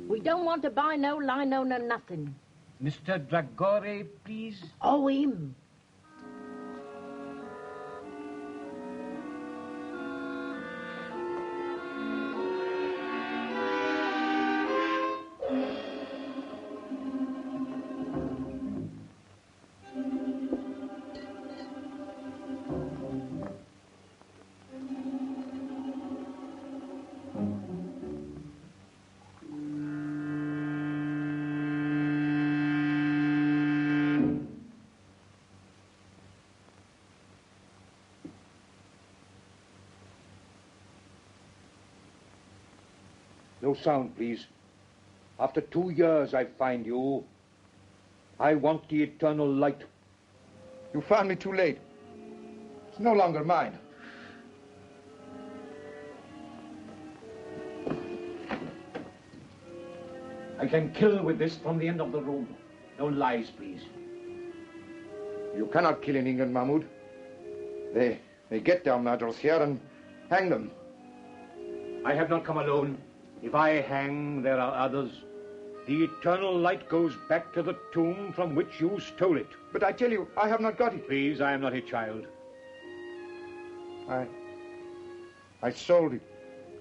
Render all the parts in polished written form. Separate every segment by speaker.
Speaker 1: We don't want to buy no lino, no nothing.
Speaker 2: Mr. Dragore, please.
Speaker 1: Oh, him.
Speaker 3: No sound, please. After 2 years I find you. I want the eternal light.
Speaker 4: You found me too late. It's no longer mine.
Speaker 3: I can kill with this from the end of the room. No lies, please.
Speaker 4: You cannot kill in England, Mahmoud. They get their murderers here and hang them.
Speaker 3: I have not come alone. If I hang, there are others. The eternal light goes back to the tomb from which you stole it.
Speaker 4: But I tell you, I have not got it.
Speaker 3: Please, I am not a child.
Speaker 4: I sold it.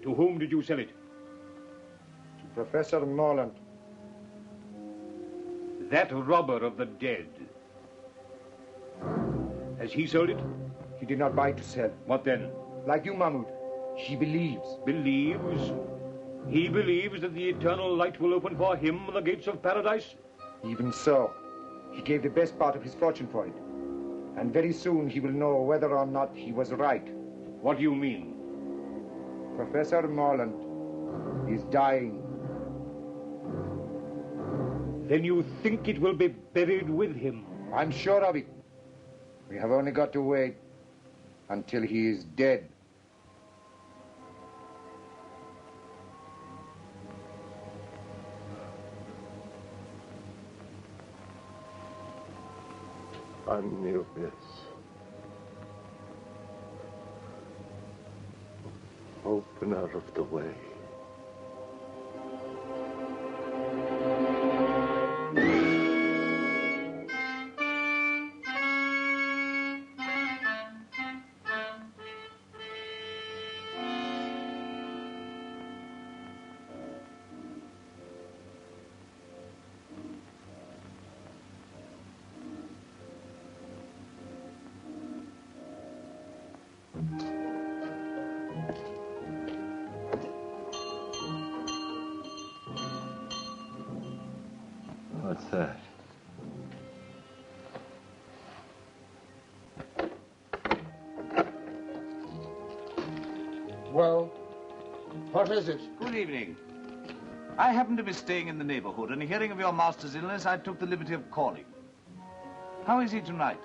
Speaker 3: To whom did you sell it?
Speaker 4: To Professor Morlant.
Speaker 3: That robber of the dead. Has he sold it?
Speaker 4: He did not buy to sell.
Speaker 3: What then?
Speaker 4: Like you, Mahmoud. He believes.
Speaker 3: Believes? He believes that the eternal light will open for him the gates of paradise?
Speaker 4: Even so. He gave the best part of his fortune for it. And very soon he will know whether or not he was right.
Speaker 3: What do you mean?
Speaker 4: Professor Morlant is dying.
Speaker 3: Then you think it will be buried with him?
Speaker 4: I'm sure of it. We have only got to wait until he is dead.
Speaker 5: Anubis. Open out of the way. What's that?
Speaker 4: Well, what is it?
Speaker 6: Good evening. I happen to be staying in the neighborhood, and hearing of your master's illness, I took the liberty of calling. How is he tonight?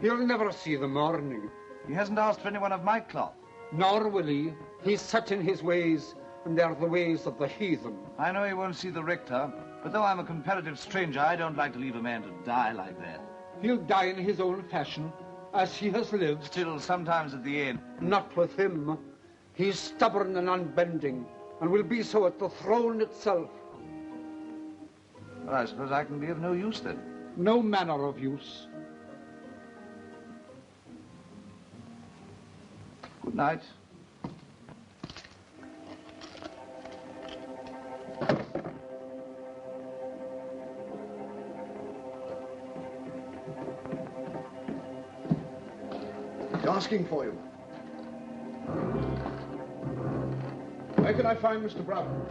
Speaker 7: He'll never see the morning.
Speaker 6: He hasn't asked for anyone of my cloth.
Speaker 7: Nor will he. He's set in his ways, and they're the ways of the heathen.
Speaker 6: I know he won't see the rector, but though I'm a comparative stranger, I don't like to leave a man to die like that.
Speaker 7: He'll die in his own fashion, as he has lived.
Speaker 6: Still, sometimes at the end.
Speaker 7: Not with him. He's stubborn and unbending, and will be so at the throne itself.
Speaker 6: Well, I suppose I can be of no use then.
Speaker 7: No manner of use.
Speaker 6: Good night.
Speaker 8: He's asking for you. Where can I find Mr. Brown?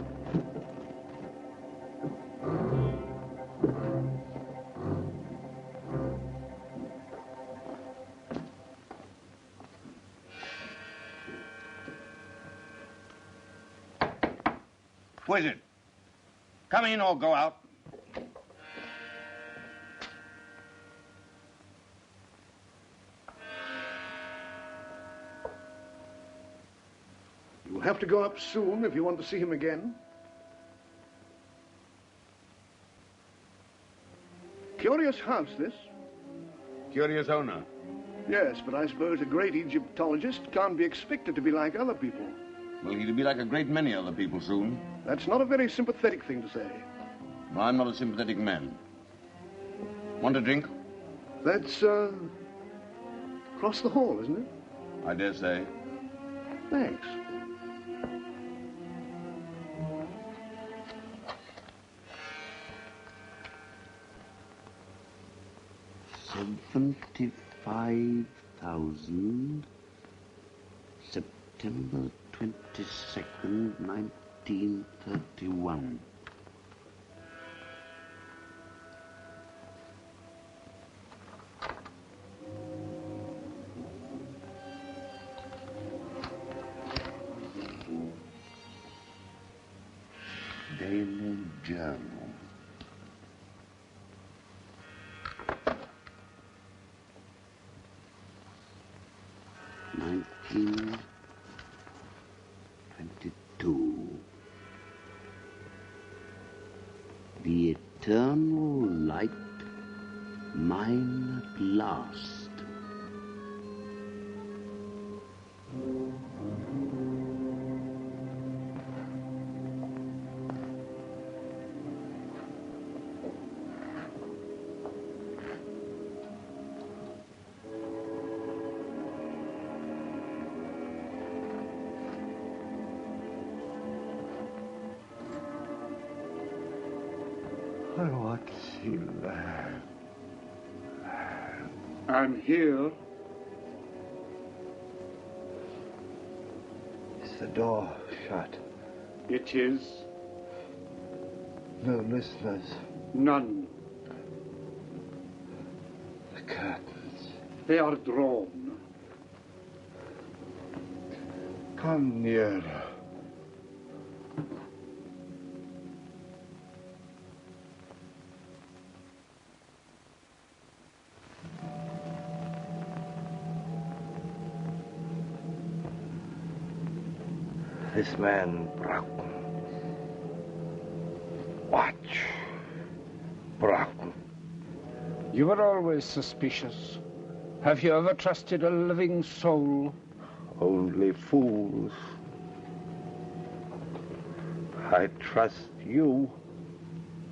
Speaker 9: Who is it? Come in or go out.
Speaker 8: You'll have to go up soon if you want to see him again. Curious house, this.
Speaker 9: Curious owner.
Speaker 8: Yes, but I suppose a great Egyptologist can't be expected to be like other people.
Speaker 9: Well, he'll be like a great many other people soon.
Speaker 8: That's not a very sympathetic thing to say.
Speaker 9: I'm not a sympathetic man. Want a drink?
Speaker 8: That's, across the hall, isn't it?
Speaker 9: I dare say.
Speaker 8: Thanks.
Speaker 10: $75,000. September 22nd, 1931. Daily Journal. The eternal light, mine at last.
Speaker 5: What's he there?
Speaker 8: I'm here.
Speaker 5: Is the door shut?
Speaker 8: It is.
Speaker 5: No listeners.
Speaker 8: None.
Speaker 5: The curtains.
Speaker 8: They are drawn.
Speaker 5: Come nearer. This man, Balcon. Watch. Balcon.
Speaker 7: You were always suspicious. Have you ever trusted a living soul?
Speaker 5: Only fools. I trust you.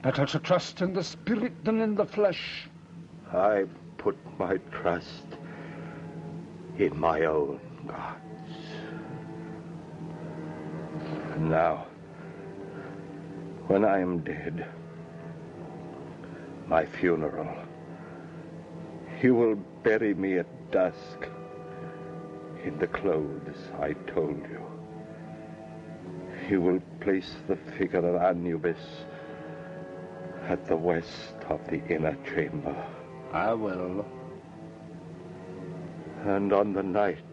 Speaker 7: Better to trust in the spirit than in the flesh.
Speaker 5: I put my trust in my own gods. And now, when I am dead, my funeral, you will bury me at dusk in the clothes I told you. You will place the figure of Anubis at the west of the inner chamber.
Speaker 7: I will.
Speaker 5: And on the night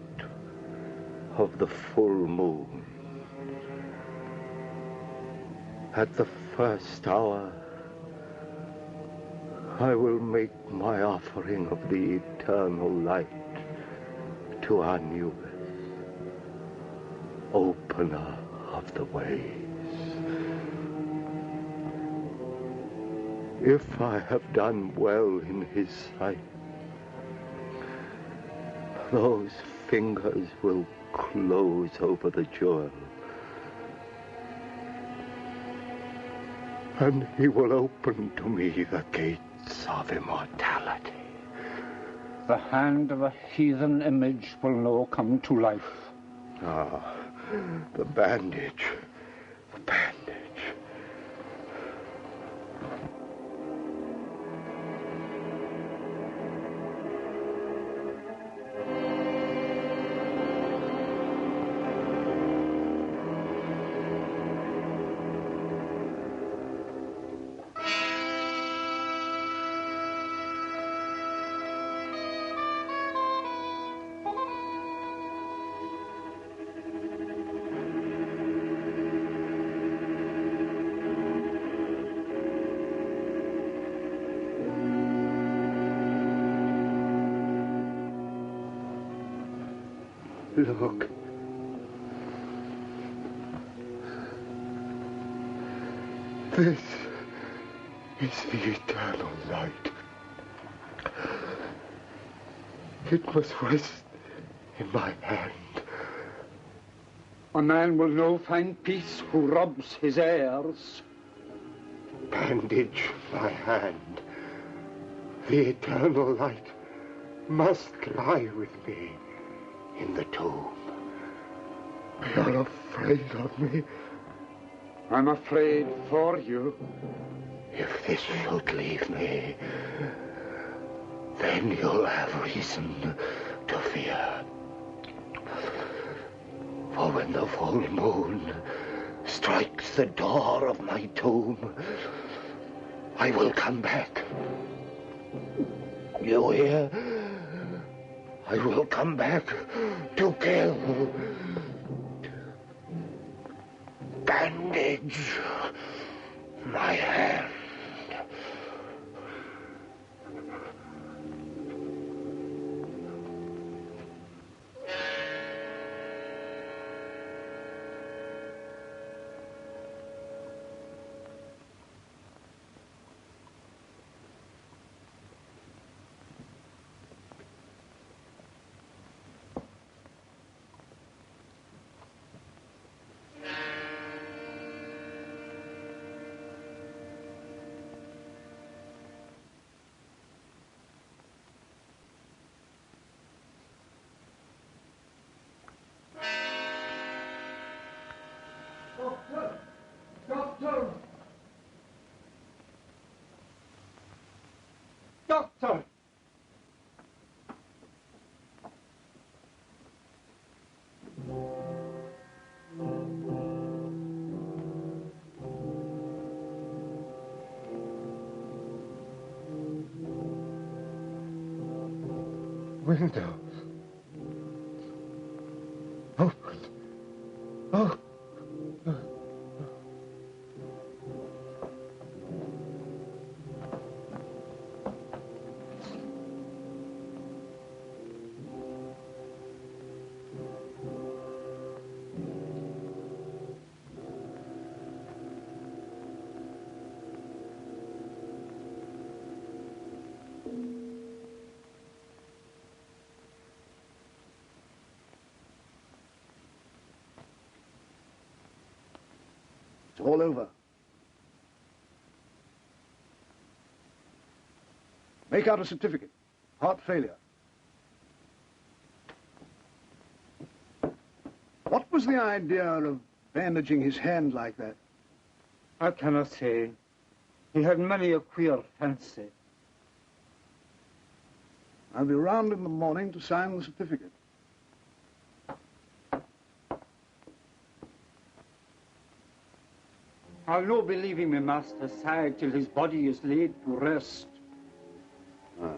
Speaker 5: of the full moon, at the first hour, I will make my offering of the eternal light to Anubis, opener of the ways. If I have done well in his sight, those fingers will close over the jewel, and he will open to me the gates of immortality.
Speaker 7: The hand of a heathen image will now come to life.
Speaker 5: Ah, the bandage. The bandage. Look. This is the eternal light. It must rest in my hand
Speaker 7: A man will no find peace who robs his heirs.
Speaker 8: Bandage my hand. The eternal light must lie with me in the tomb. You're afraid of me?
Speaker 7: I'm afraid for you.
Speaker 8: If this should leave me, then you'll have reason to fear. For when the full moon strikes the door of my tomb, I will come back. You hear? I will come back to kill. Bandage my hand.
Speaker 7: Doctor!
Speaker 8: Window. Open. Oh.
Speaker 11: It's all over. Make out a certificate. Heart failure. What was the idea of bandaging his hand like that?
Speaker 7: I cannot say. He had many a queer fancy.
Speaker 11: I'll be round in the morning to sign the certificate.
Speaker 7: I'll no be leaving my master's side till his body is laid to rest.
Speaker 11: Ah.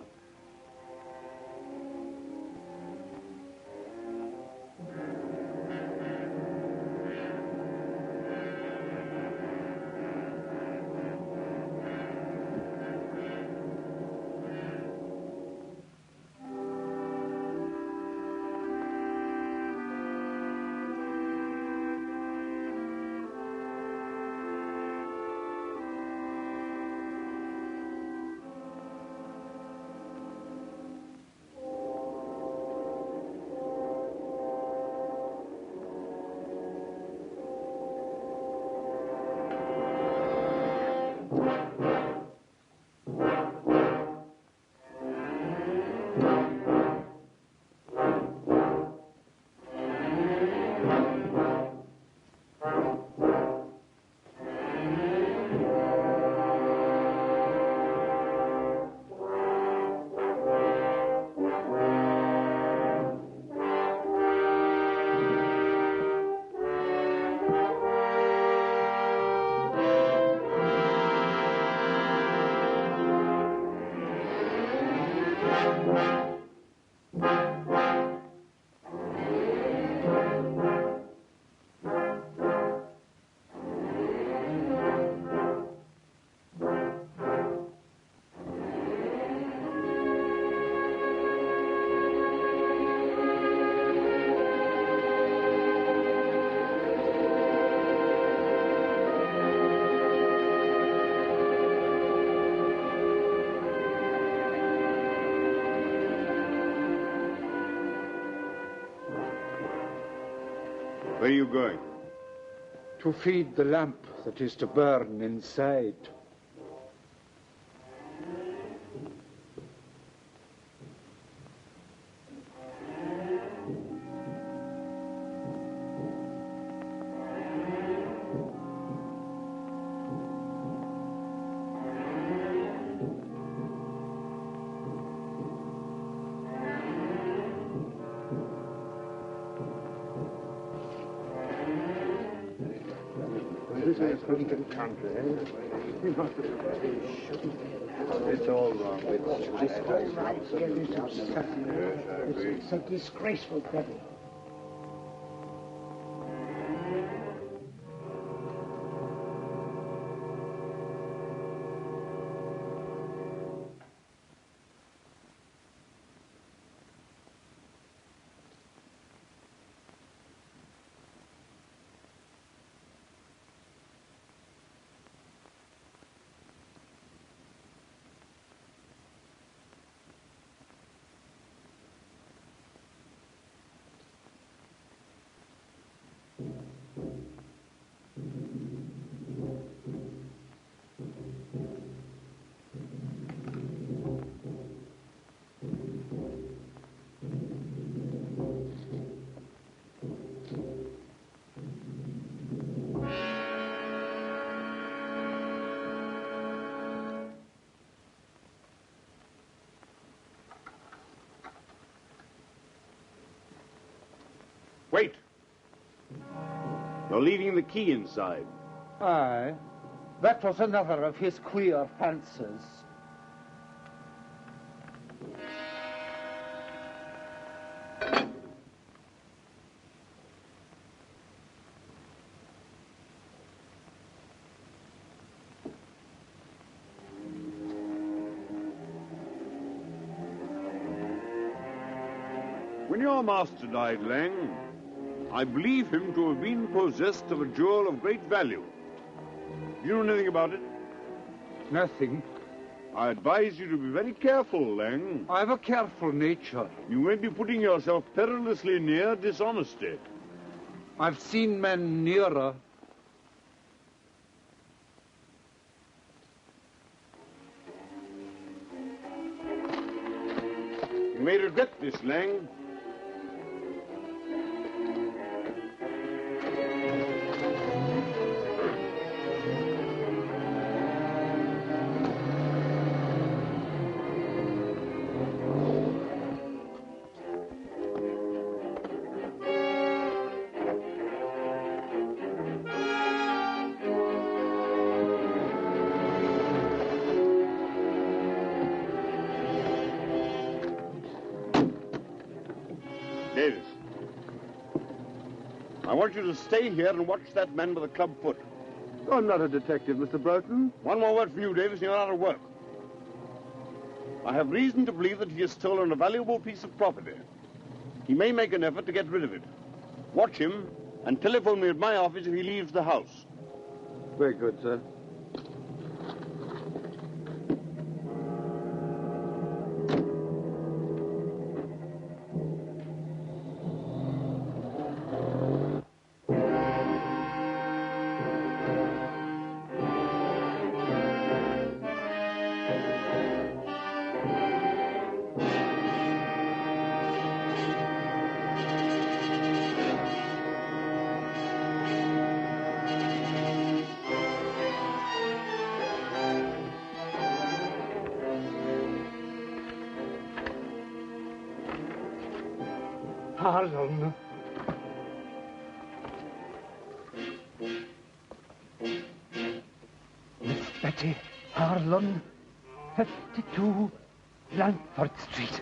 Speaker 12: Where are you going?
Speaker 7: To feed the lamp that is to burn inside.
Speaker 11: It's all wrong with this guy. It's a disgraceful devil.
Speaker 12: Wait! You're leaving the key inside.
Speaker 7: Aye. That was another of his queer fancies.
Speaker 12: When your master died, Lang, I believe him to have been possessed of a jewel of great value. Do you know anything about it?
Speaker 7: Nothing.
Speaker 12: I advise you to be very careful, Lang.
Speaker 7: I have a careful nature.
Speaker 12: You may be putting yourself perilously near dishonesty.
Speaker 7: I've seen men nearer.
Speaker 12: You may regret this, Lang. Davis, I want you to stay here and watch that man with the club foot.
Speaker 11: I'm not a detective, Mr. Balcon.
Speaker 12: One more word from you, Davis, and you're out of work. I have reason to believe that he has stolen a valuable piece of property. He may make an effort to get rid of it. Watch him and telephone me at my office if he leaves the house.
Speaker 11: Very good, sir.
Speaker 7: Harlan. Miss Betty Harlan, 52 Langford Street.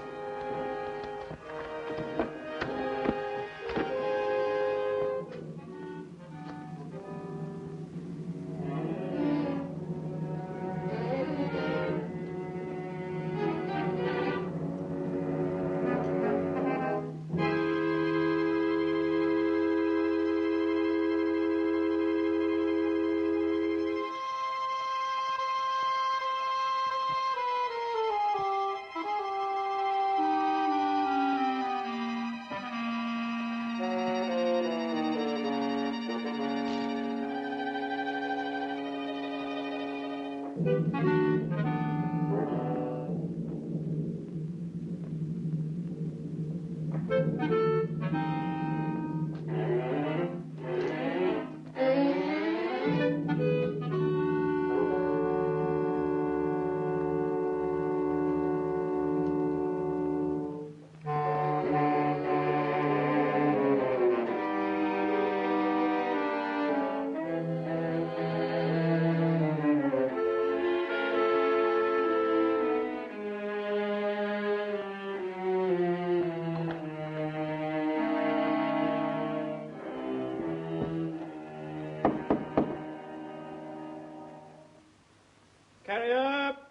Speaker 13: Carry up.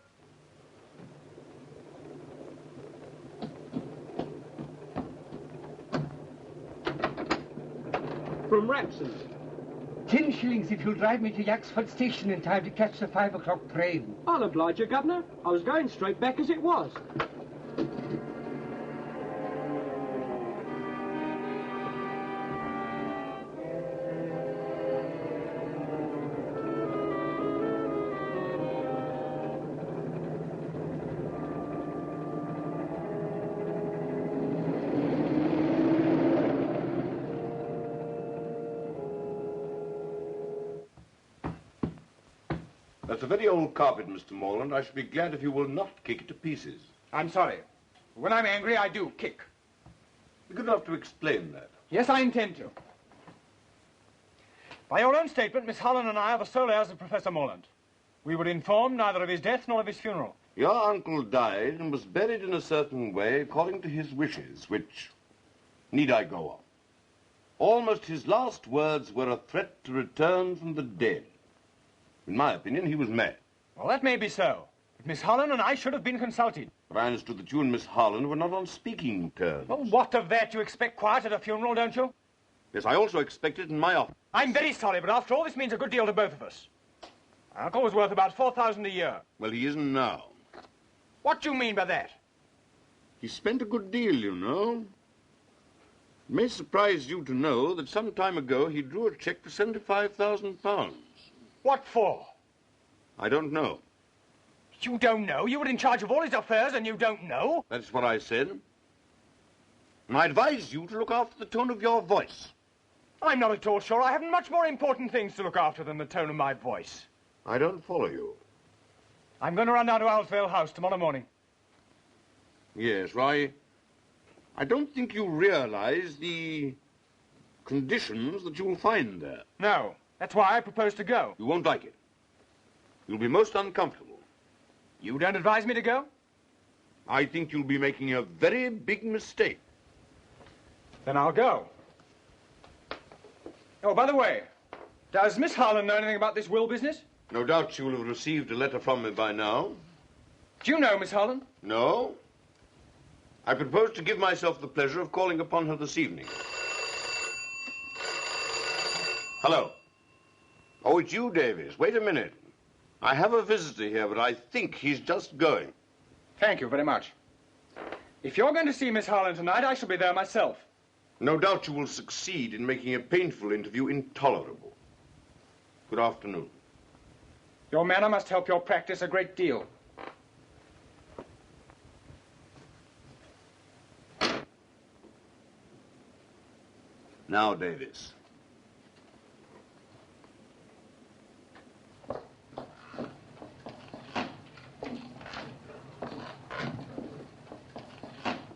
Speaker 13: From Rapson's.
Speaker 7: 10 shillings if you'll drive me to Yaxford Station in time to catch the 5 o'clock train.
Speaker 13: I'll oblige you, Governor. I was going straight back as it was.
Speaker 3: That's a very old carpet, Mr. Morland. I should be glad if you will not kick it to pieces.
Speaker 14: I'm sorry. When I'm angry, I do kick.
Speaker 3: Be good enough to explain that.
Speaker 14: Yes, I intend to.
Speaker 13: By your own statement, Miss Holland and I are the sole heirs of Professor Morland. We were informed neither of his death nor of his funeral.
Speaker 3: Your uncle died and was buried in a certain way according to his wishes, which need I go on. Almost his last words were a threat to return from the dead. In my opinion, he was mad.
Speaker 13: Well, that may be so. But Miss Holland and I should have been consulted.
Speaker 3: But I understood that you and Miss Holland were not on speaking terms.
Speaker 13: Well, what of that? You expect quiet at a funeral, don't you?
Speaker 3: Yes, I also expect it in my office.
Speaker 13: I'm very sorry, but after all, this means a good deal to both of us. My uncle was worth about $4,000 a year.
Speaker 3: Well, he isn't now.
Speaker 13: What do you mean by that?
Speaker 3: He spent a good deal, you know. It may surprise you to know that some time ago he drew a cheque for £75,000.
Speaker 13: What for?
Speaker 3: I don't know.
Speaker 13: You don't know? You were in charge of all his affairs and you don't know?
Speaker 3: That's what I said. And I advise you to look after the tone of your voice.
Speaker 13: I'm not at all sure. I have much more important things to look after than the tone of my voice.
Speaker 3: I don't follow you.
Speaker 13: I'm going to run down to Owlsvale House tomorrow morning.
Speaker 3: Yes, I don't think you realize the conditions that you'll find there.
Speaker 13: No. That's why I propose to go.
Speaker 3: You won't like it. You'll be most uncomfortable.
Speaker 13: You don't advise me to go?
Speaker 3: I think you'll be making a very big mistake.
Speaker 13: Then I'll go. Oh, by the way, does Miss Holland know anything about this will business?
Speaker 3: No doubt she will have received a letter from me by now.
Speaker 13: Do you know Miss Holland?
Speaker 3: No. I propose to give myself the pleasure of calling upon her this evening. Hello. Oh, it's you, Davies. Wait a minute. I have a visitor here, but I think he's just going.
Speaker 13: Thank you very much. If you're going to see Miss Holland tonight, I shall be there myself.
Speaker 3: No doubt you will succeed in making a painful interview intolerable. Good afternoon.
Speaker 13: Your manner must help your practice a great deal.
Speaker 3: Now, Davies.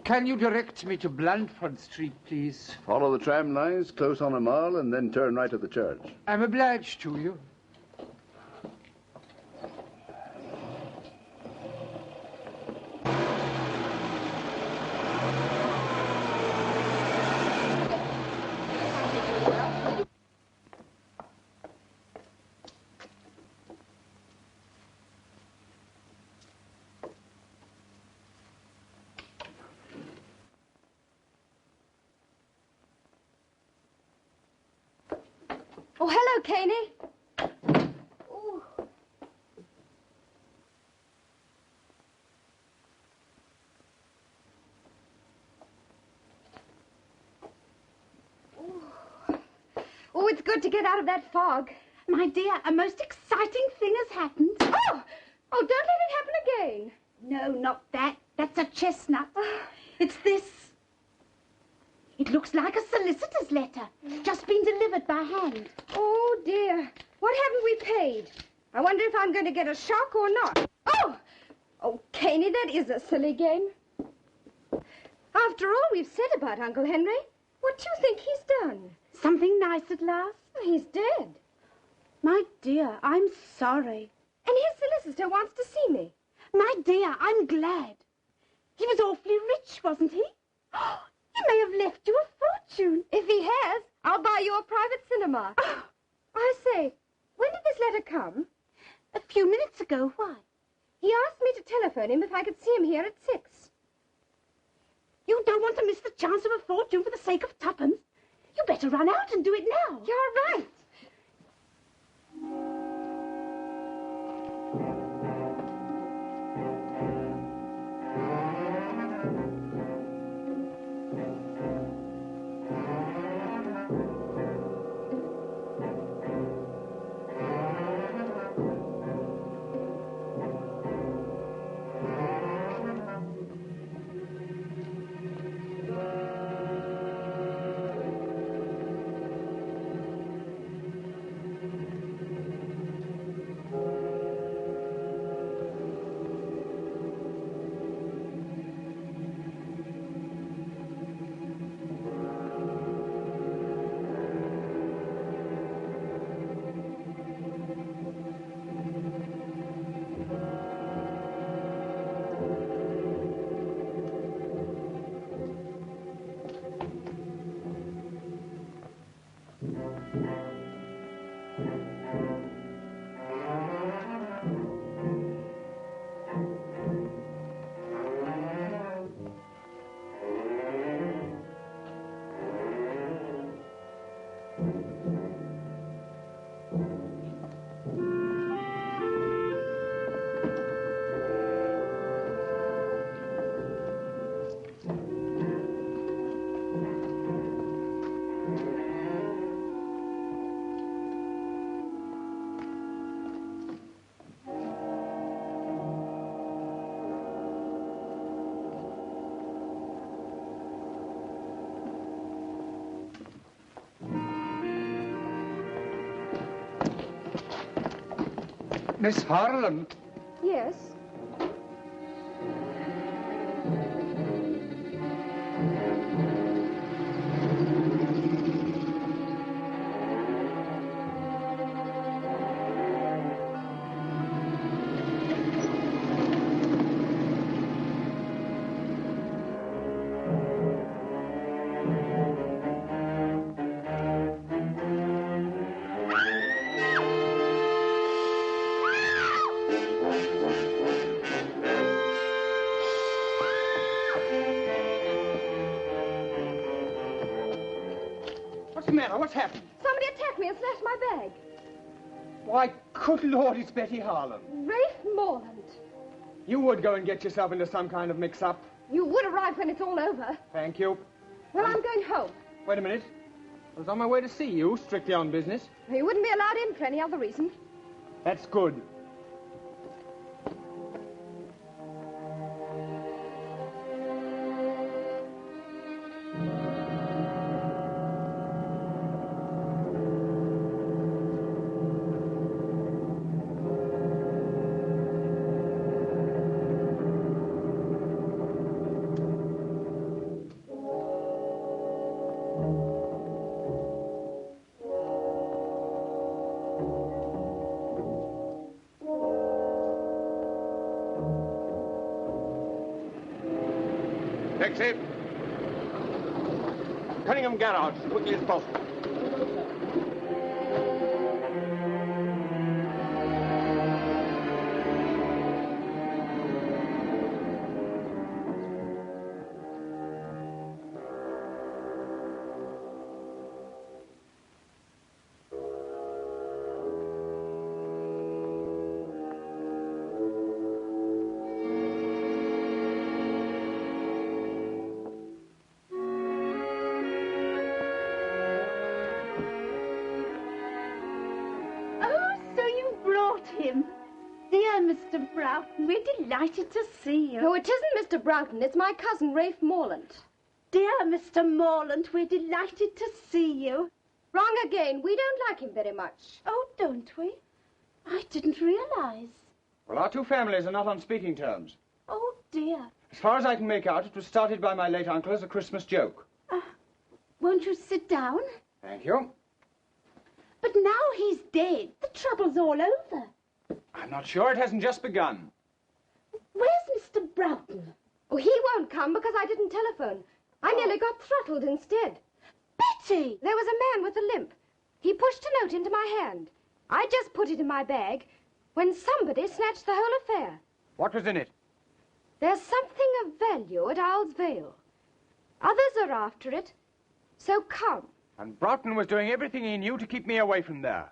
Speaker 7: Can you direct me to Blandford Street, please?
Speaker 11: Follow the tram lines close on a mile and then turn right at the church.
Speaker 7: I'm obliged to you.
Speaker 15: Oh, hello, Caney. Ooh. Oh, it's good to get out of that fog. My dear, a most exciting thing has happened. Oh!
Speaker 16: no, not that. That's a chestnut. It's this. It looks like a solicitor's letter. Just been delivered by hand.
Speaker 15: Oh, dear. What haven't we paid? I wonder if I'm going to get a shock or not. Oh! Oh, Caney, that is a silly game. After all we've said about Uncle Henry, what do you think he's done?
Speaker 16: Something nice at last?
Speaker 15: He's dead.
Speaker 16: My dear, I'm sorry.
Speaker 15: And his solicitor wants to see me.
Speaker 16: My dear, I'm glad. He was awfully rich, wasn't he? He may have left you a fortune.
Speaker 15: If he has, I'll buy you a private cinema. Oh. I say, when did this letter come?
Speaker 16: A few minutes ago. Why?
Speaker 15: He asked me to telephone him if I could see him here at 6.
Speaker 16: You don't want to miss the chance of a fortune for the sake of tuppence. You better run out and do it now.
Speaker 15: You're right.
Speaker 7: Miss Harlan.
Speaker 15: Yes?
Speaker 7: What's the matter? What's happened?
Speaker 15: Somebody attacked me and snatched my bag.
Speaker 7: Why, good Lord, it's Betty Harlan.
Speaker 15: Rafe Morland.
Speaker 7: You would go and get yourself into some kind of mix-up.
Speaker 15: You would arrive when it's all over.
Speaker 7: Thank you.
Speaker 15: Well, I'm going home.
Speaker 7: Wait a minute. I was on my way to see you, strictly on business.
Speaker 15: You wouldn't be allowed in for any other reason.
Speaker 7: That's good.
Speaker 12: Taxi. Cunningham Garage, as quickly as possible.
Speaker 16: Mr. Broughton. We're delighted to see you.
Speaker 15: No, it isn't Mr. Broughton. It's my cousin, Rafe Morlant.
Speaker 16: Dear Mr. Morlant, we're delighted to see you.
Speaker 15: Wrong again. We don't like him very much.
Speaker 16: Oh, don't we? I didn't realize.
Speaker 14: Well, our two families are not on speaking terms.
Speaker 16: Oh, dear.
Speaker 14: As far as I can make out, it was started by my late uncle as a Christmas joke.
Speaker 16: Won't you sit down?
Speaker 14: Thank you.
Speaker 16: But now he's dead. The trouble's all over.
Speaker 14: I'm not sure. It hasn't just begun.
Speaker 16: Where's Mr. Broughton?
Speaker 15: Oh, he won't come because I didn't telephone. I nearly got throttled instead.
Speaker 16: Betty!
Speaker 15: There was a man with a limp. He pushed a note into my hand. I just put it in my bag when somebody snatched the whole affair.
Speaker 14: What was in it?
Speaker 15: There's something of value at Owl's Vale. Others are after it, so come.
Speaker 14: And Broughton was doing everything he knew to keep me away from there.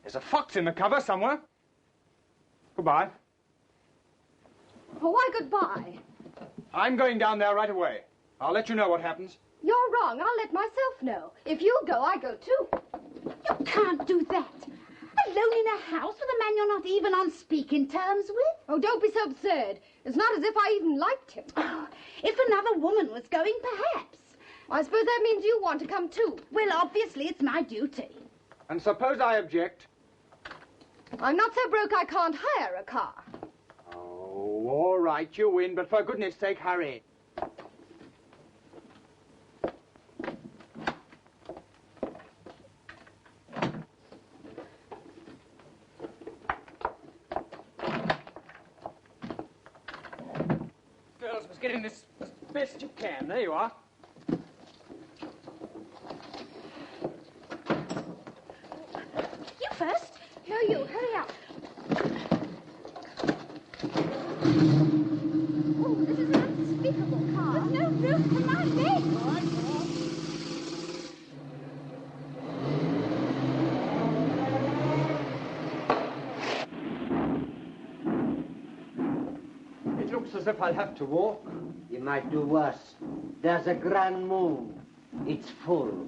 Speaker 14: There's a fox in the cover somewhere. Goodbye.
Speaker 15: Oh, why goodbye?
Speaker 14: I'm going down there right away. I'll let you know what happens.
Speaker 15: You're wrong. I'll let myself know. If you go, I go too.
Speaker 16: You can't do that. Alone in a house with a man you're not even on speaking terms with?
Speaker 15: Oh, don't be so absurd. It's not as if I even liked him.
Speaker 16: Oh, if another woman was going, perhaps.
Speaker 15: I suppose that means you want to come too.
Speaker 16: Well, obviously, it's my duty.
Speaker 14: And suppose I object?
Speaker 15: I'm not so broke I can't hire a car.
Speaker 14: Oh, all right, you win, but for goodness sake, hurry. Girls, must get in this as best you can. There you are.
Speaker 16: You first.
Speaker 15: No, you. Hurry up. Oh, this is an unspeakable car.
Speaker 16: There's no room for my leg.
Speaker 14: It looks as if I'll have to walk.
Speaker 10: You might do worse. There's a grand moon. It's full.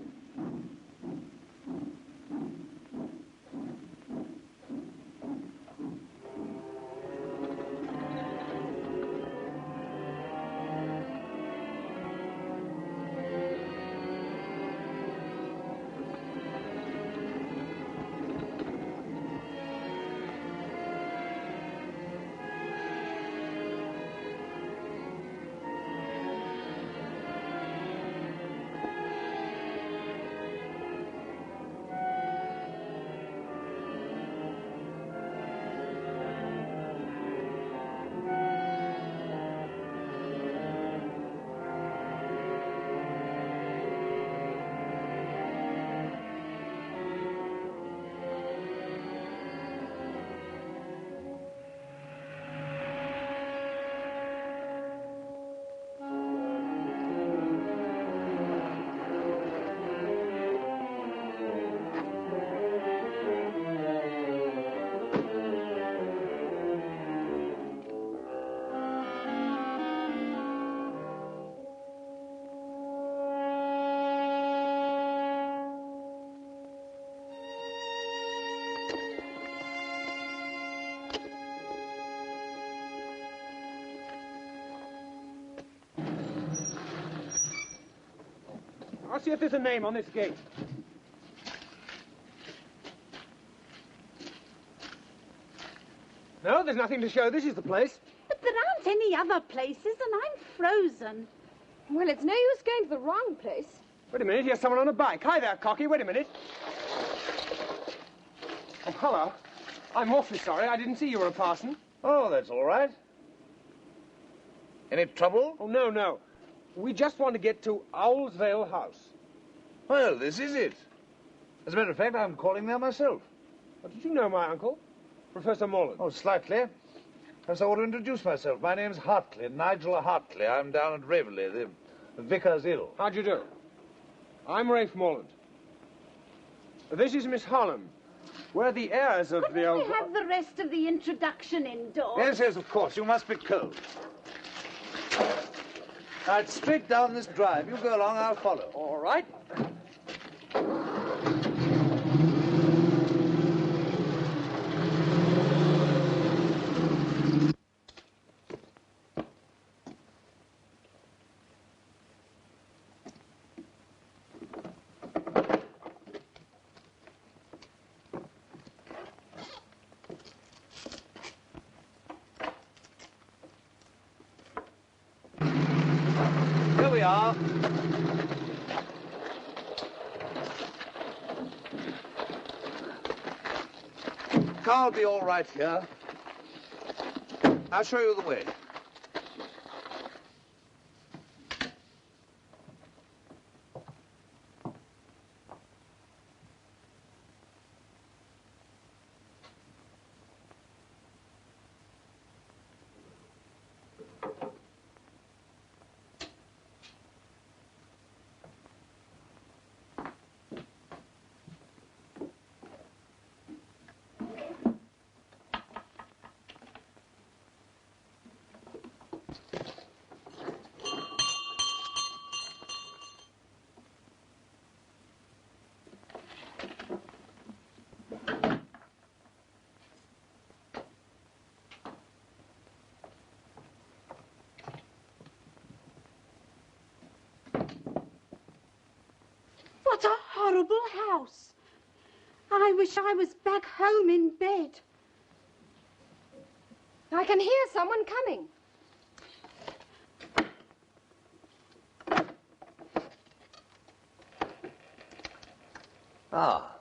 Speaker 14: I'll see if there's a name on this gate. No, there's nothing to show. This is the place.
Speaker 16: But there aren't any other places, and I'm frozen.
Speaker 15: Well, it's no use going to the wrong place.
Speaker 14: Wait a minute, here's someone on a bike. Hi there, Cocky. Wait a minute. Oh, hello. I'm awfully sorry. I didn't see you were a parson.
Speaker 6: Oh, that's all right. Any trouble?
Speaker 14: Oh, no, no. We just want to get to Owl's Vale House.
Speaker 6: Well, this is it. As a matter of fact, I'm calling there myself.
Speaker 14: Well, did you know my uncle, Professor Morland?
Speaker 6: Oh, slightly. Perhaps I ought to introduce myself. My name's Hartley, Nigel Hartley. I'm down at Raveley. The vicar's ill.
Speaker 14: How'd you do? I'm Rafe Morland. This is Miss Holland. We're the heirs of the old...
Speaker 16: Couldn't we have the rest of the introduction indoors?
Speaker 6: Yes, yes, of course. You must be cold. Now, it's straight down this drive. You go along, I'll follow.
Speaker 14: All right.
Speaker 6: are. Car'll be all right here. I'll show you the way.
Speaker 16: What a horrible house. I wish I was back home in bed.
Speaker 15: I can hear someone coming.
Speaker 6: Ah.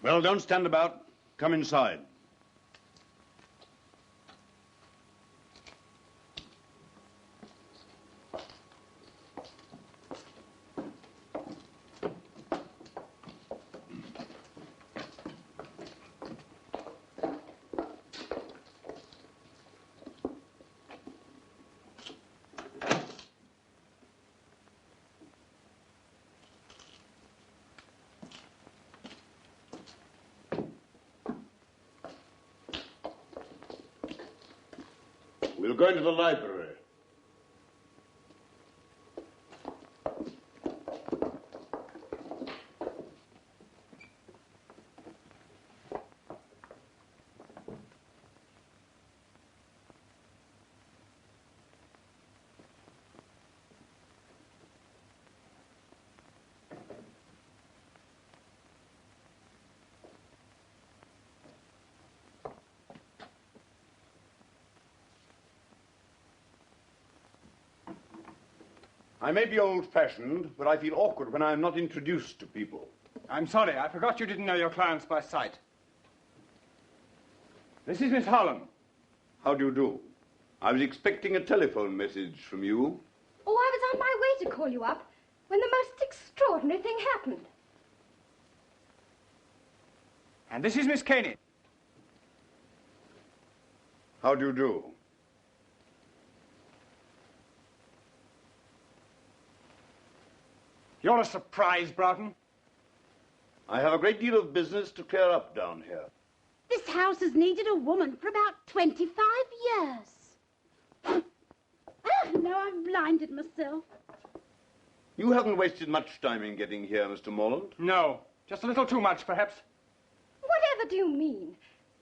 Speaker 12: Well, don't stand about. Come inside. We'll go into the library. I may be old-fashioned, but I feel awkward when I'm not introduced to people.
Speaker 14: I'm sorry, I forgot you didn't know your clients by sight. This is Miss Holland.
Speaker 12: How do you do? I was expecting a telephone message from you.
Speaker 15: Oh, I was on my way to call you up when the most extraordinary thing happened.
Speaker 14: And this is Miss Caney.
Speaker 12: How do you do?
Speaker 14: You're a surprise, Broughton.
Speaker 12: I have a great deal of business to clear up down here.
Speaker 16: This house has needed a woman for about 25 years. Now I've blinded myself.
Speaker 12: You haven't wasted much time in getting here, Mr. Morland.
Speaker 14: No, just a little too much, perhaps.
Speaker 15: Whatever do you mean?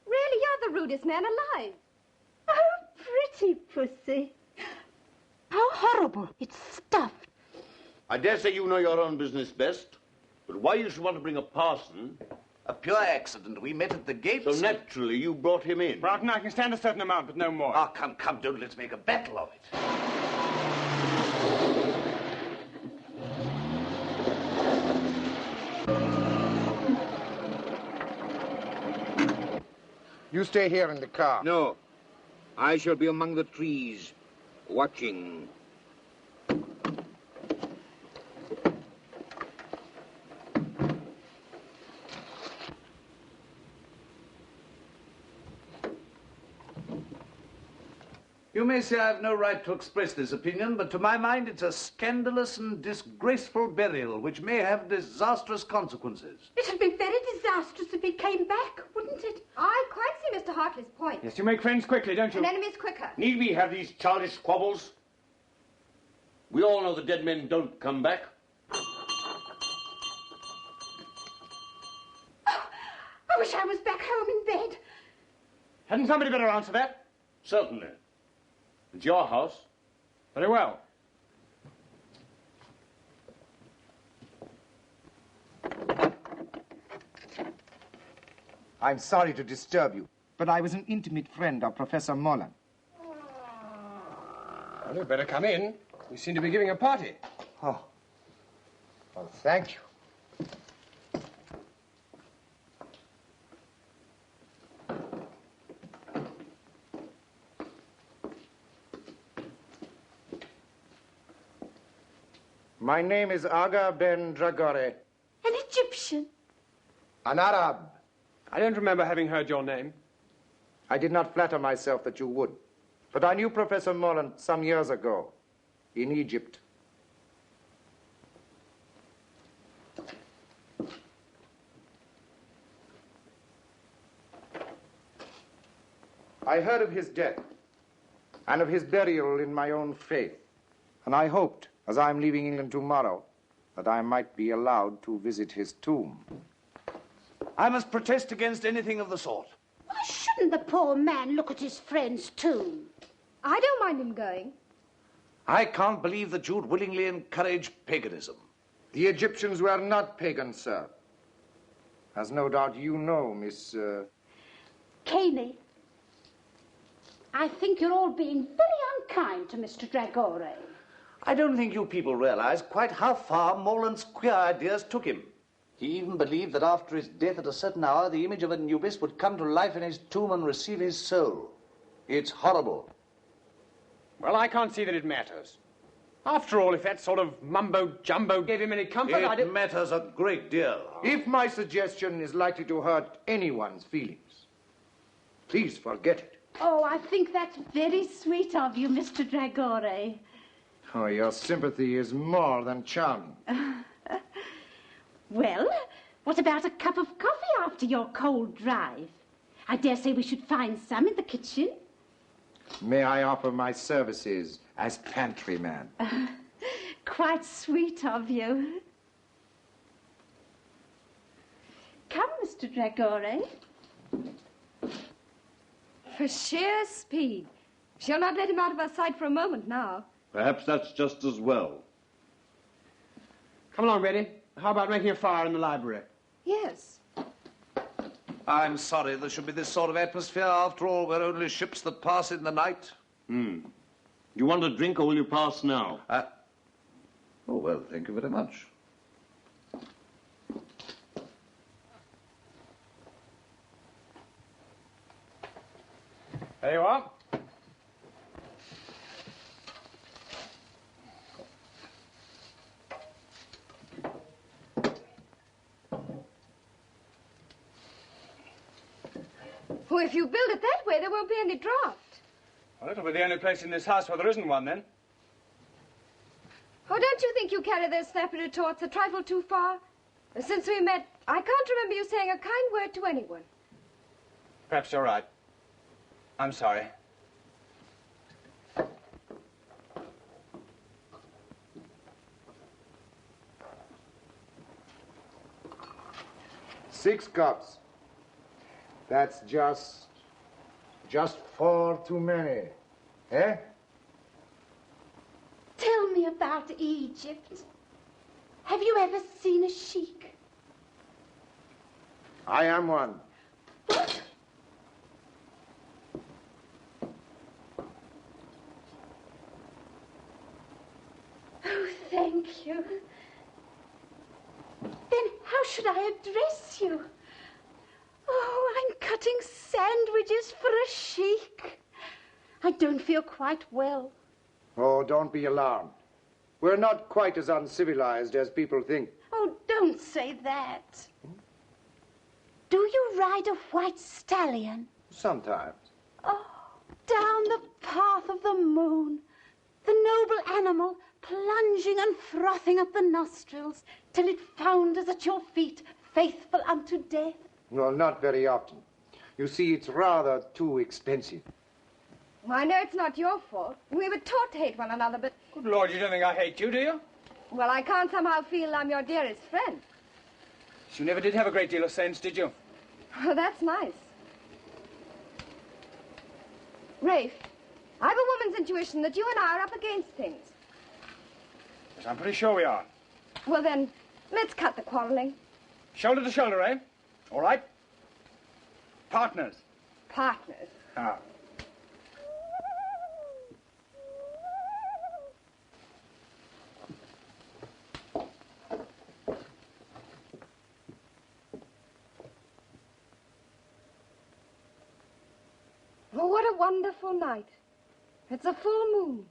Speaker 15: Really, you're the rudest man alive.
Speaker 16: Oh, pretty pussy. How horrible. It's stuffed.
Speaker 12: I dare say you know your own business best, but why you should want to bring a parson...
Speaker 6: A pure accident. We met at the gates.
Speaker 12: So naturally you brought him in.
Speaker 14: Broughton, I can stand a certain amount, but no more.
Speaker 6: Ah, come, don't let's make a battle of it.
Speaker 4: You stay here in the car.
Speaker 17: No. I shall be among the trees, watching.
Speaker 6: You may say I've no right to express this opinion, but to my mind it's a scandalous and disgraceful burial which may have disastrous consequences.
Speaker 16: It'd be very disastrous if he came back, wouldn't it?
Speaker 15: I quite see Mr. Hartley's point.
Speaker 14: Yes, you make friends quickly, don't you?
Speaker 15: And enemies quicker.
Speaker 12: Need we have these childish squabbles? We all know the dead men don't come back.
Speaker 16: Oh, I wish I was back home in bed.
Speaker 14: Hadn't somebody better answer that?
Speaker 12: Certainly. It's your house.
Speaker 14: Very well.
Speaker 18: I'm sorry to disturb you, but I was an intimate friend of Professor Morlant.
Speaker 14: Well, you'd better come in. We seem to be giving a party.
Speaker 4: Oh. Well, thank you. My name is Aga Ben Dragore.
Speaker 16: An Egyptian?
Speaker 4: An Arab.
Speaker 14: I don't remember having heard your name.
Speaker 4: I did not flatter myself that you would. But I knew Professor Morlant some years ago in Egypt. I heard of his death and of his burial in my own faith. And I hoped, as I'm leaving England tomorrow, that I might be allowed to visit his tomb.
Speaker 6: I must protest against anything of the sort.
Speaker 16: Why shouldn't the poor man look at his friend's tomb?
Speaker 15: I don't mind him going.
Speaker 6: I can't believe that you'd willingly encourage paganism.
Speaker 4: The Egyptians were not pagans, sir. As no doubt you know, Miss...
Speaker 16: Caney, I think you're all being very unkind to Mr. Dragore.
Speaker 6: I don't think you people realize quite how far Morland's queer ideas took him. He even believed that after his death at a certain hour, the image of Anubis would come to life in his tomb and receive his soul. It's horrible.
Speaker 14: Well, I can't see that it matters. After all, if that sort of mumbo-jumbo gave him any comfort,
Speaker 6: It matters a great deal.
Speaker 4: If my suggestion is likely to hurt anyone's feelings, please forget it.
Speaker 16: Oh, I think that's very sweet of you, Mr. Dragore.
Speaker 4: Oh, your sympathy is more than charming.
Speaker 16: Well, what about a cup of coffee after your cold drive? I dare say we should find some in the kitchen.
Speaker 4: May I offer my services as pantryman?
Speaker 16: Quite sweet of you. Come, Mr. Dragore.
Speaker 15: For sheer speed. She'll not let him out of her sight for a moment now.
Speaker 12: Perhaps that's just as well.
Speaker 14: Come along, Betty. How about making a fire in the library?
Speaker 15: Yes.
Speaker 6: I'm sorry there should be this sort of atmosphere. After all, we're only ships that pass in the night.
Speaker 12: You want a drink or will you pass now?
Speaker 6: Oh, well, thank you very much.
Speaker 14: There you are.
Speaker 15: Oh, if you build it that way, there won't be any draft.
Speaker 14: Well, it'll be the only place in this house where there isn't one, then.
Speaker 15: Oh, don't you think you carry those snappy retorts a trifle too far? Since we met, I can't remember you saying a kind word to anyone.
Speaker 14: Perhaps you're right. I'm sorry.
Speaker 4: Six cups. That's just 4 too many. Eh?
Speaker 16: Tell me about Egypt. Have you ever seen a sheik?
Speaker 4: I am one.
Speaker 16: What? Oh, thank you. Then how should I address you? Oh, I'm cutting sandwiches for a sheik. I don't feel quite well.
Speaker 4: Oh, don't be alarmed. We're not quite as uncivilized as people think.
Speaker 16: Oh, don't say that. Do you ride a white stallion?
Speaker 4: Sometimes.
Speaker 16: Oh, down the path of the moon, the noble animal plunging and frothing at the nostrils till it founders at your feet, faithful unto death.
Speaker 4: Well, not very often. You see, it's rather too expensive.
Speaker 15: Well, I know it's not your fault. We were taught to hate one another, but...
Speaker 14: Good Lord, you don't think I hate you, do you?
Speaker 15: Well, I can't somehow feel I'm your dearest friend.
Speaker 14: You never did have a great deal of sense, did you?
Speaker 15: Oh, that's nice. Rafe, I have a woman's intuition that you and I are up against things.
Speaker 14: Yes, I'm pretty sure we are.
Speaker 15: Well, then, let's cut the quarreling.
Speaker 14: Shoulder to shoulder, eh? All right. Partners.
Speaker 15: Partners.
Speaker 14: Ah.
Speaker 15: What a wonderful night. It's a full moon.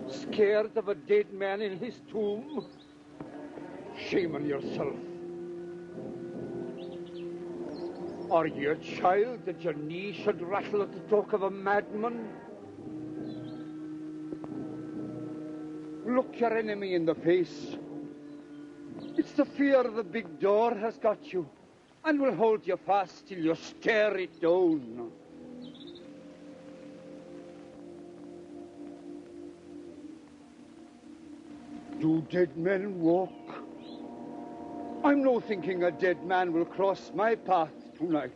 Speaker 7: Scared of a dead man in his tomb? Shame on yourself. Are you a child that your knee should rattle at the talk of a madman? Look your enemy in the face. It's the fear of the big door has got you, and will hold you fast till you stare it down. Do dead men walk? I'm no thinking a dead man will cross my path tonight.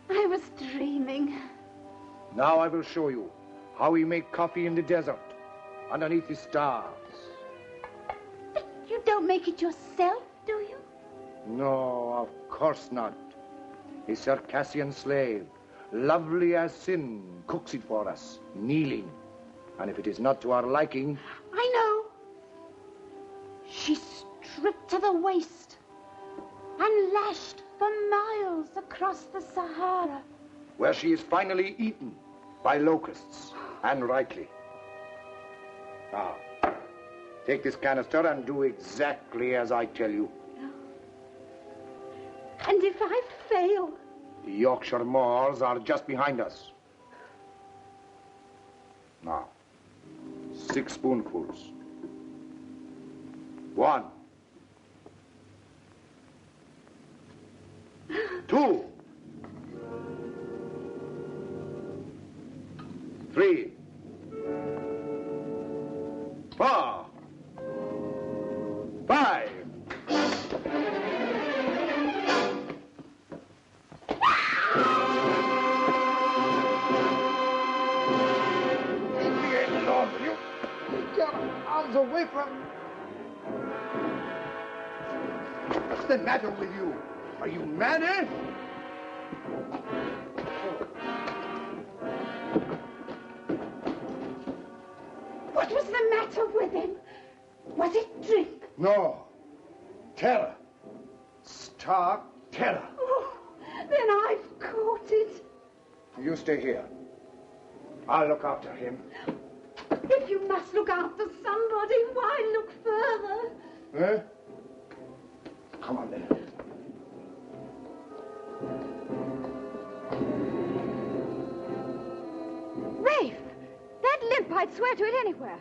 Speaker 16: I was dreaming.
Speaker 4: Now I will show you how we make coffee in the desert, underneath the stars.
Speaker 16: But you don't make it yourself, do you?
Speaker 4: No, of course not. A Circassian slave, lovely as sin, cooks it for us, kneeling. And if it is not to our liking...
Speaker 16: I know. She's stripped to the waist and lashed for miles across the Sahara.
Speaker 4: Where she is finally eaten by locusts, and rightly. Now, take this canister and do exactly as I tell you.
Speaker 16: And if I fail?
Speaker 4: The Yorkshire moors are just behind us. Now, 6 spoonfuls. 1. 2. 3. 4. down, will you? Get your arms away from... What's the matter with you? Are you mad, eh?
Speaker 16: What was the matter with him? Was it drink?
Speaker 4: No. Terror. Stark terror.
Speaker 16: Oh, then I've caught it.
Speaker 4: You stay here. I'll look after him.
Speaker 16: If you must look after somebody, why look further?
Speaker 4: Eh? Come on, then.
Speaker 15: Rafe! That limp, I'd swear to it anywhere.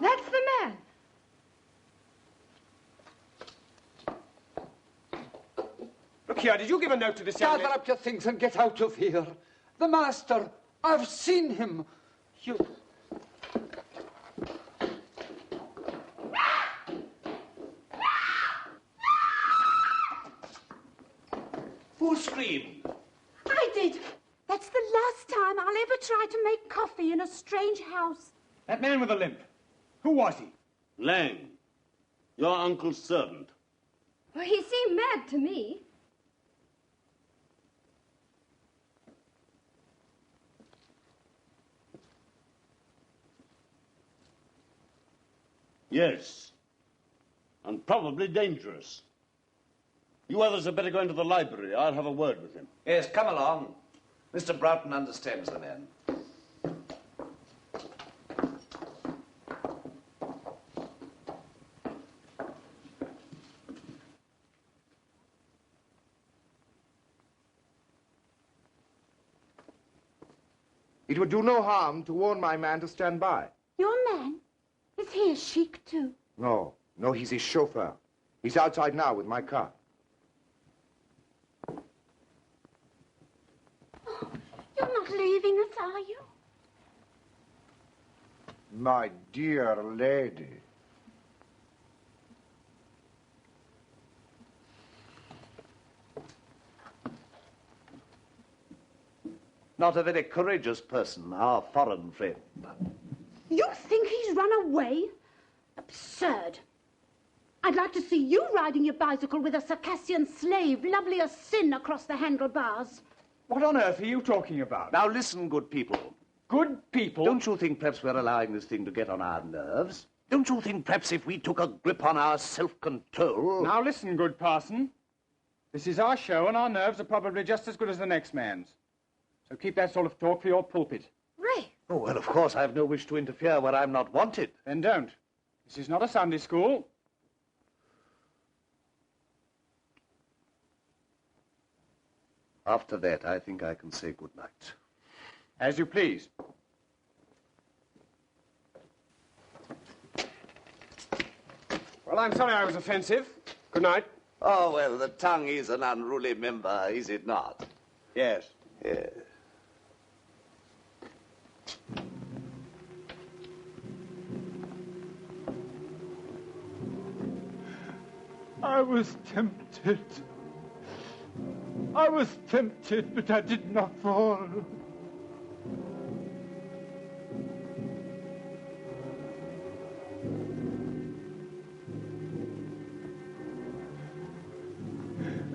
Speaker 15: That's the man.
Speaker 14: Look here, did you give a note to this young
Speaker 7: Gather up your things and get out of here. The master, I've seen him. You...
Speaker 6: Who screamed?
Speaker 16: I did. That's the last time I'll ever try to make coffee in a strange house.
Speaker 13: That man with the limp. Who was he?
Speaker 3: Lang, your uncle's servant.
Speaker 15: Well, he seemed mad to me.
Speaker 3: Yes. And probably dangerous. You others had better go into the library. I'll have a word with him.
Speaker 6: Yes, come along. Mr. Broughton understands the man.
Speaker 4: It would do no harm to warn my man to stand by.
Speaker 16: Your man? Is he a sheik too?
Speaker 4: No, he's his chauffeur. He's outside now with my car.
Speaker 16: Oh, you're not leaving us, are you?
Speaker 4: My dear lady.
Speaker 6: Not a very courageous person, our foreign friend.
Speaker 16: You think he's run away? Absurd. I'd like to see you riding your bicycle with a Circassian slave, lovely as sin, across the handlebars.
Speaker 14: What on earth are you talking about?
Speaker 6: Now listen, good people.
Speaker 14: Good people?
Speaker 6: Don't you think perhaps we're allowing this thing to get on our nerves? Don't you think perhaps if we took a grip on our self-control...
Speaker 14: Now listen, good parson. This is our show, and our nerves are probably just as good as the next man's. So keep that sort of talk for your pulpit.
Speaker 15: Ray!
Speaker 6: Oh, well, of course, I've no wish to interfere where I'm not wanted.
Speaker 14: Then don't. This is not a Sunday school.
Speaker 6: After that, I think I can say good night.
Speaker 14: As you please. Well, I'm sorry I was offensive. Good night.
Speaker 6: Oh, well, the tongue is an unruly member, is it not?
Speaker 14: Yes.
Speaker 6: Yes.
Speaker 7: I was tempted. I was tempted, but I did not fall.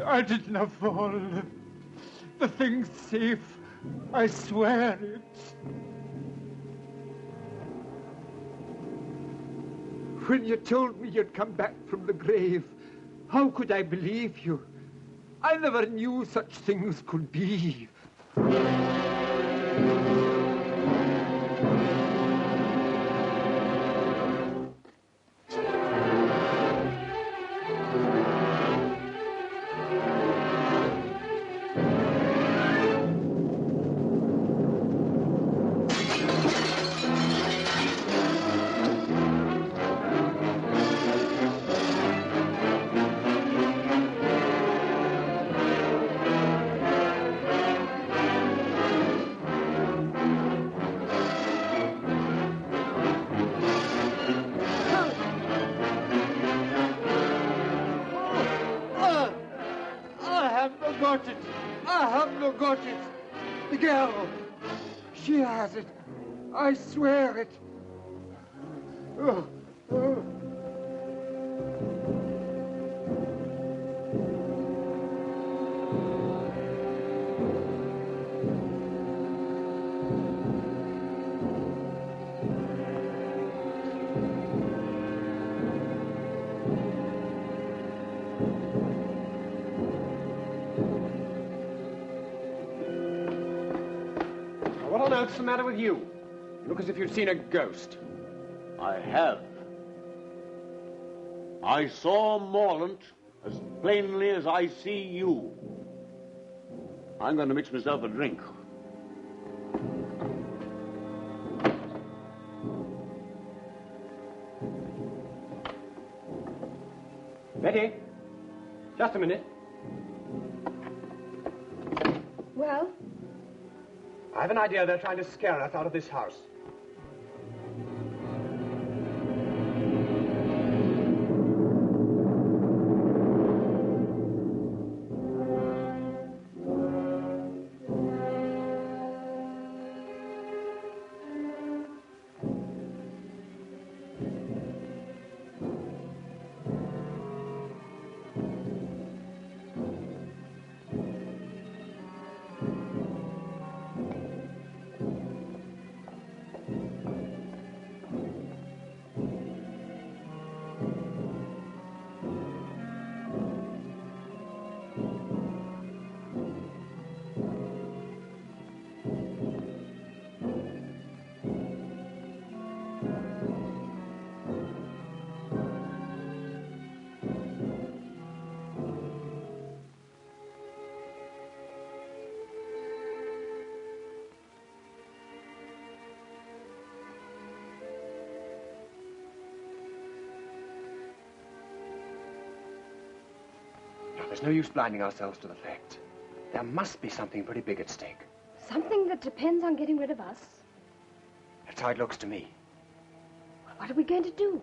Speaker 7: I did not fall. The thing's safe. I swear it. When you told me you'd come back from the grave, how could I believe you? I never knew such things could be. have not got it. The girl. She has it. I swear it. Oh, oh.
Speaker 14: What on earth's the matter with you? You look as if you'd seen a ghost.
Speaker 12: I have. I saw Morlant as plainly as I see you. I'm going to mix myself a drink.
Speaker 14: Betty, just a minute.
Speaker 15: Well?
Speaker 14: I have an idea they're trying to scare us out of this house. There's no use blinding ourselves to the facts. There must be something pretty big at stake.
Speaker 15: Something that depends on getting rid of us?
Speaker 14: That's how it looks to me.
Speaker 15: What are we going to do?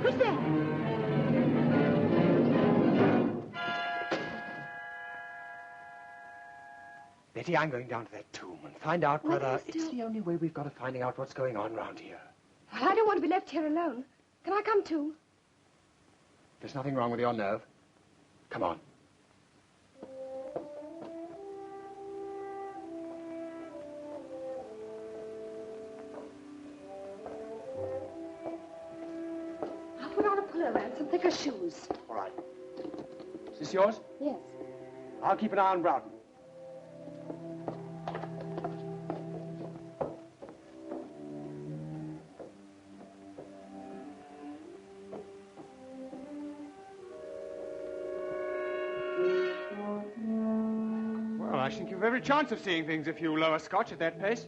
Speaker 15: Who's there?
Speaker 14: Betty, I'm going down to that tomb and find out whether it's the only way we've got of finding out what's going on round here.
Speaker 15: Well, I don't want to be left here alone. Can I come too?
Speaker 14: There's nothing wrong with your nerve. Come on.
Speaker 15: I'll put on a pullover and some thicker shoes.
Speaker 14: All right. Is this yours?
Speaker 15: Yes.
Speaker 14: I'll keep an eye on Broughton. Well, I think you've every chance of seeing things if you lower Scotch at that pace.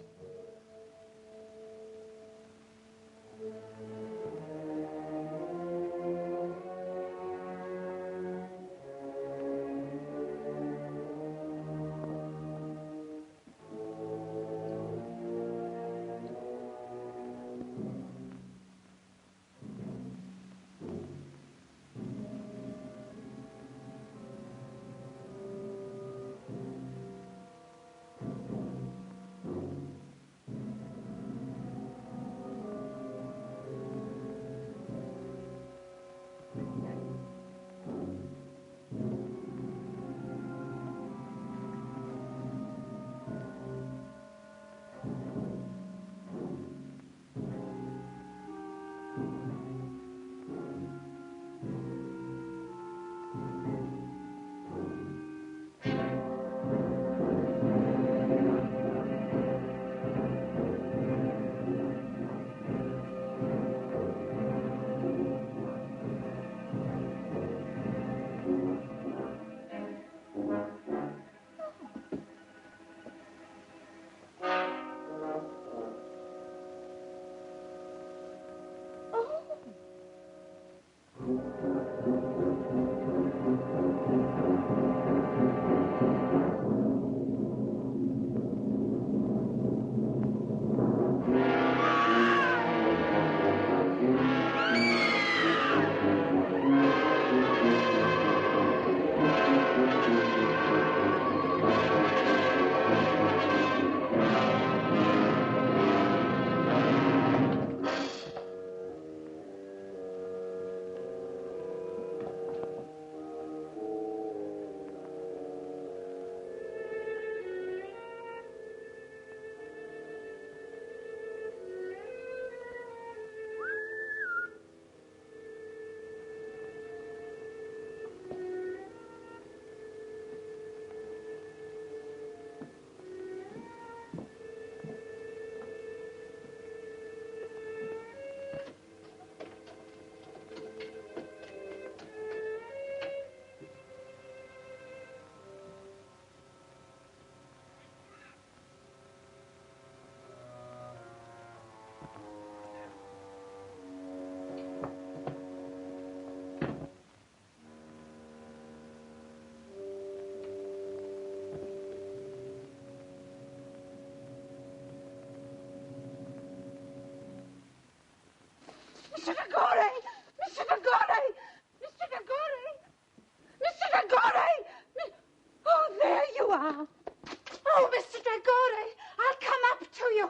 Speaker 16: to you.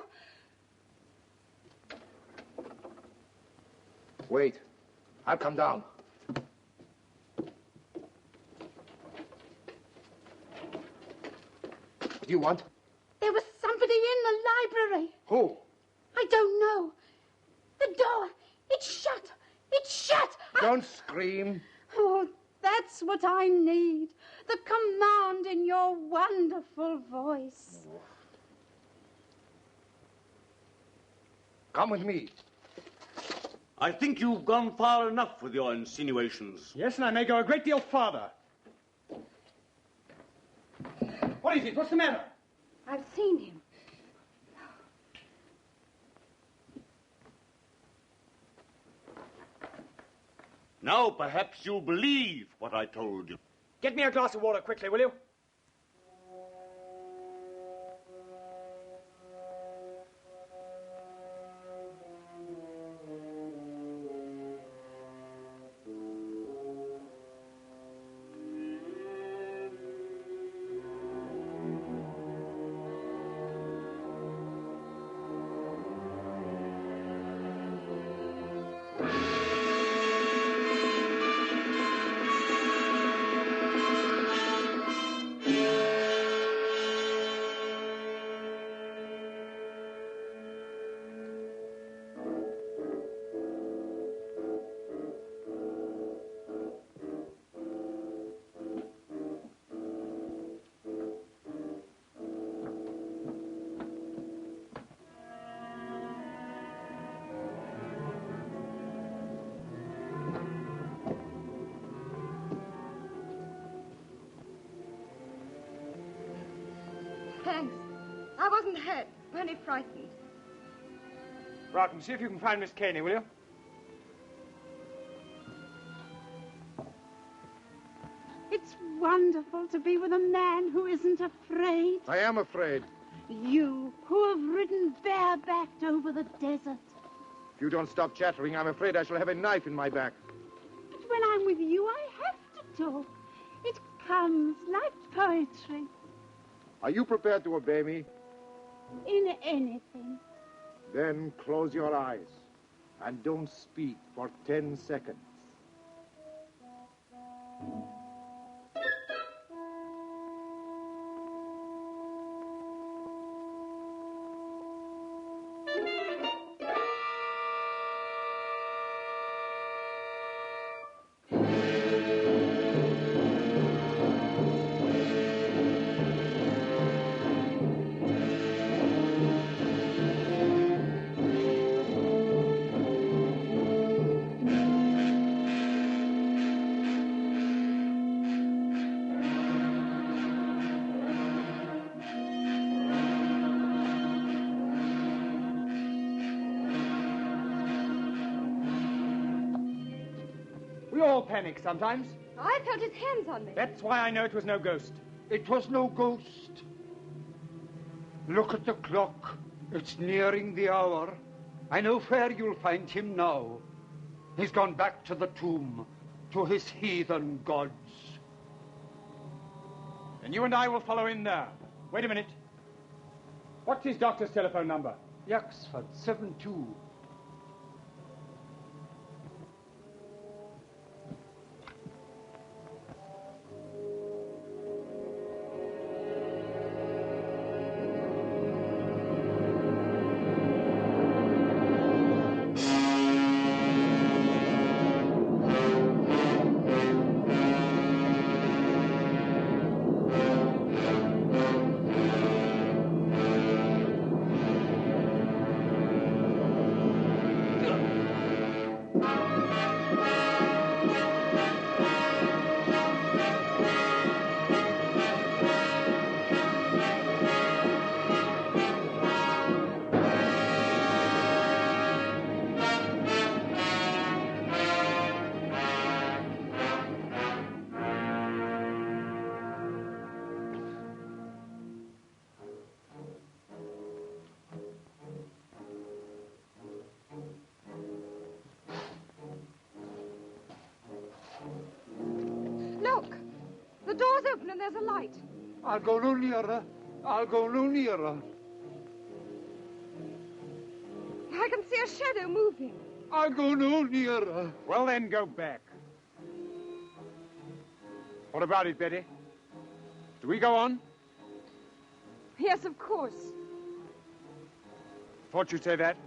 Speaker 4: Wait. I'll come down. What do you want?
Speaker 16: There was somebody in the library.
Speaker 4: Who?
Speaker 16: I don't know. The door, it's shut. It's shut.
Speaker 4: Don't scream.
Speaker 16: Oh, that's what I need. The command in your wonderful voice.
Speaker 4: Come with me.
Speaker 9: I think you've gone far enough with your insinuations.
Speaker 14: Yes, and I may go a great deal farther. What is it? What's the matter?
Speaker 15: I've seen him.
Speaker 9: Now perhaps you'll believe what I told you.
Speaker 14: Get me a glass of water quickly, will you?
Speaker 15: Thanks. I wasn't hurt, only frightened.
Speaker 14: Right, and see if you can find Miss Caney, will you?
Speaker 16: It's wonderful to be with a man who isn't afraid.
Speaker 4: I am afraid.
Speaker 16: You, who have ridden barebacked over the desert.
Speaker 4: If you don't stop chattering, I'm afraid I shall have a knife in my back.
Speaker 16: But when I'm with you, I have to talk. It comes like poetry.
Speaker 4: Are you prepared to obey me?
Speaker 16: In anything.
Speaker 4: Then close your eyes and don't speak for 10 seconds.
Speaker 14: Panic sometimes.
Speaker 15: I felt his hands on me.
Speaker 14: That's why I know it was no ghost.
Speaker 7: It was no ghost. Look at the clock. It's nearing the hour. I know where you'll find him now. He's gone back to the tomb, to his heathen gods.
Speaker 14: And you and I will follow in there. Wait a minute. What's his doctor's telephone number?
Speaker 7: Yaxford 72.
Speaker 15: Look! The door's open and there's a light.
Speaker 7: I'll go no nearer. I'll go no nearer.
Speaker 15: I can see a shadow moving.
Speaker 7: I'll go no nearer.
Speaker 14: Well, then, go back. What about it, Betty? Do we go on?
Speaker 15: Yes, of course.
Speaker 14: Thought you'd say that.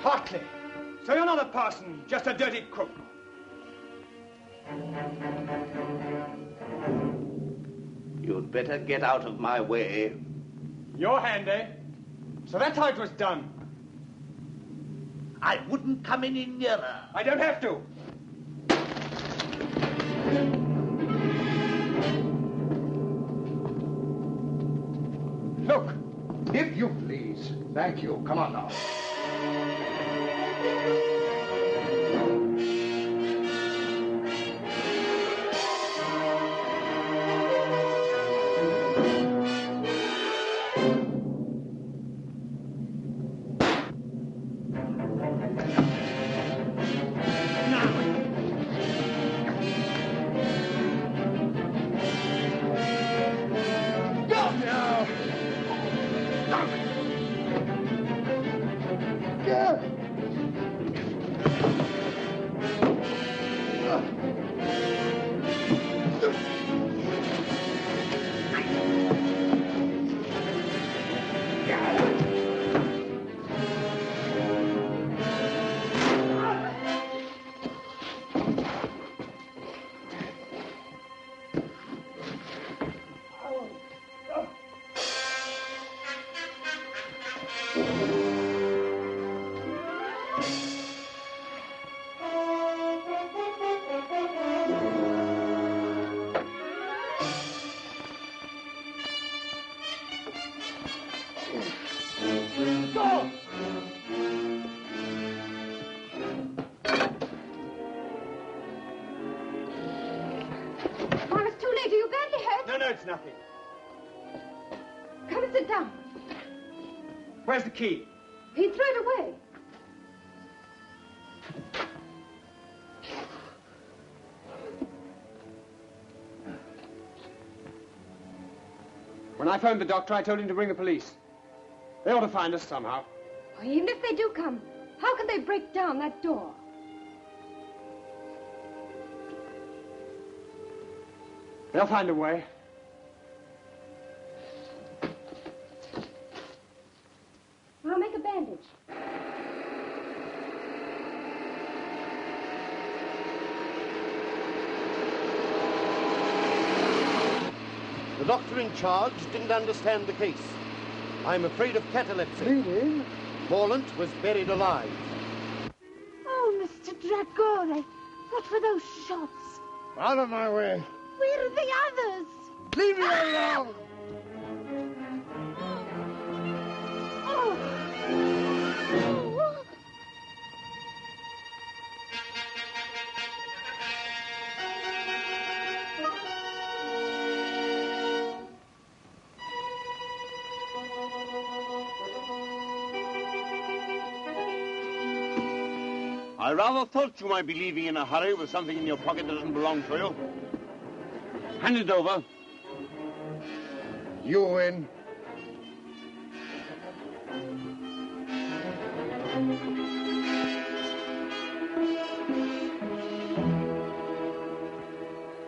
Speaker 14: Hartley. So you're not a parson, just a dirty cook.
Speaker 6: You'd better get out of my way.
Speaker 14: Your hand, eh? So that's how it was done.
Speaker 6: I wouldn't come any nearer.
Speaker 14: I don't have to.
Speaker 4: Look, if you please. Thank you. Come on now.
Speaker 14: It's nothing.
Speaker 15: Come and sit down.
Speaker 14: Where's the key?
Speaker 15: He threw it away.
Speaker 14: When I phoned the doctor, I told him to bring the police. They ought to find us somehow.
Speaker 15: Well, even if they do come, how can they break down that door?
Speaker 14: They'll find a way.
Speaker 15: I'll make a bandage.
Speaker 12: doctor in charge didn't understand the case. I'm afraid of catalepsy.
Speaker 11: Bleeding?
Speaker 12: Morlant was buried alive.
Speaker 16: Oh, Mr. Dragore, what were those shots?
Speaker 11: Out of my way.
Speaker 16: Where are the others?
Speaker 11: Leave me alone!
Speaker 16: Oh.
Speaker 12: I rather thought you might be leaving in a hurry with something in your pocket that doesn't belong to you. Hand it over.
Speaker 11: You win.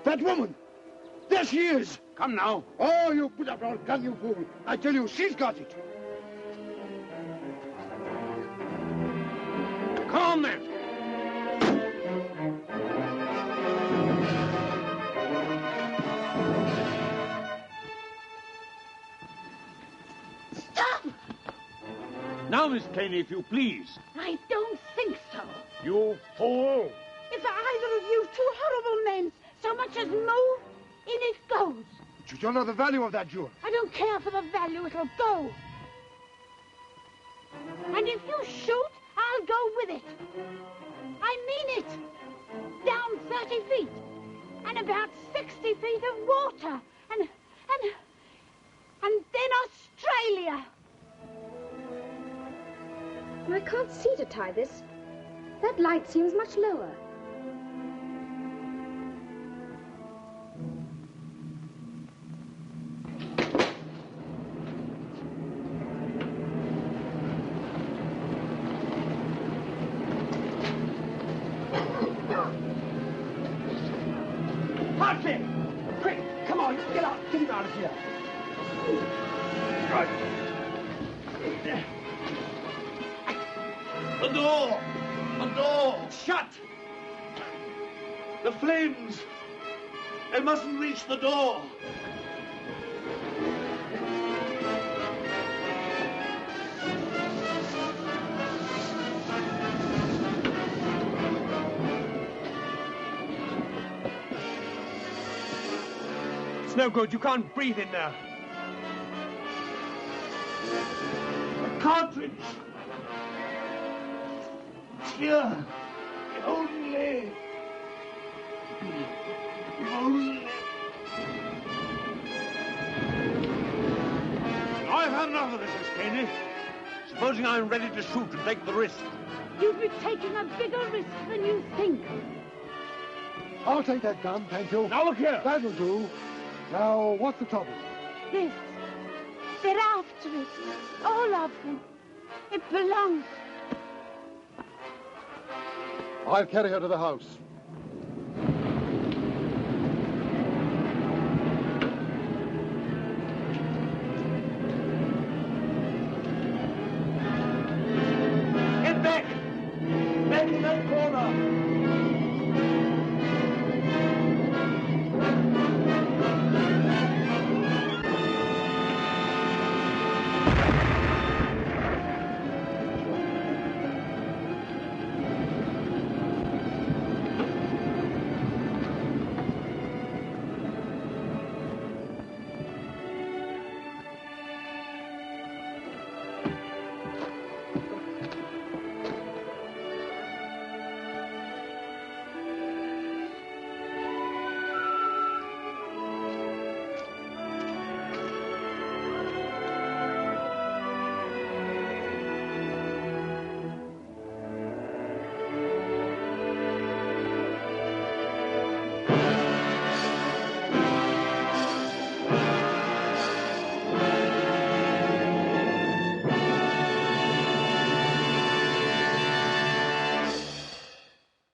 Speaker 11: That woman! There she is!
Speaker 12: Come now.
Speaker 11: Oh, you put up your gun, you fool. I tell you, she's got it.
Speaker 12: Come on, then.
Speaker 16: Stop!
Speaker 12: Now, Miss Caney, if you please.
Speaker 16: I don't think so.
Speaker 12: You fool.
Speaker 16: If either of you two horrible men so much as move, in it goes.
Speaker 11: You don't know the value of that jewel.
Speaker 16: I don't care for the value, it'll go. And if you shoot, I'll go with it. I mean it. Down 30 feet. And about 60 feet of water. And then Australia.
Speaker 15: I can't see to tie this. That light seems much lower.
Speaker 14: Hartley! Quick, come on, get out, get him out of here.
Speaker 12: The door! The door!
Speaker 14: Shut!
Speaker 12: The flames! They mustn't reach the door!
Speaker 14: It's no good, you can't breathe in there.
Speaker 12: A cartridge! It's here! If only... If only... I've had enough of this, Miss Caney. Supposing I'm ready to shoot and take the risk.
Speaker 16: You'd be taking a bigger risk than you think.
Speaker 11: I'll take that gun, thank you.
Speaker 12: Now look here.
Speaker 11: That'll do. Now, what's the trouble?
Speaker 16: This. They're after it. All of them. It belongs.
Speaker 11: I'll carry her to the house.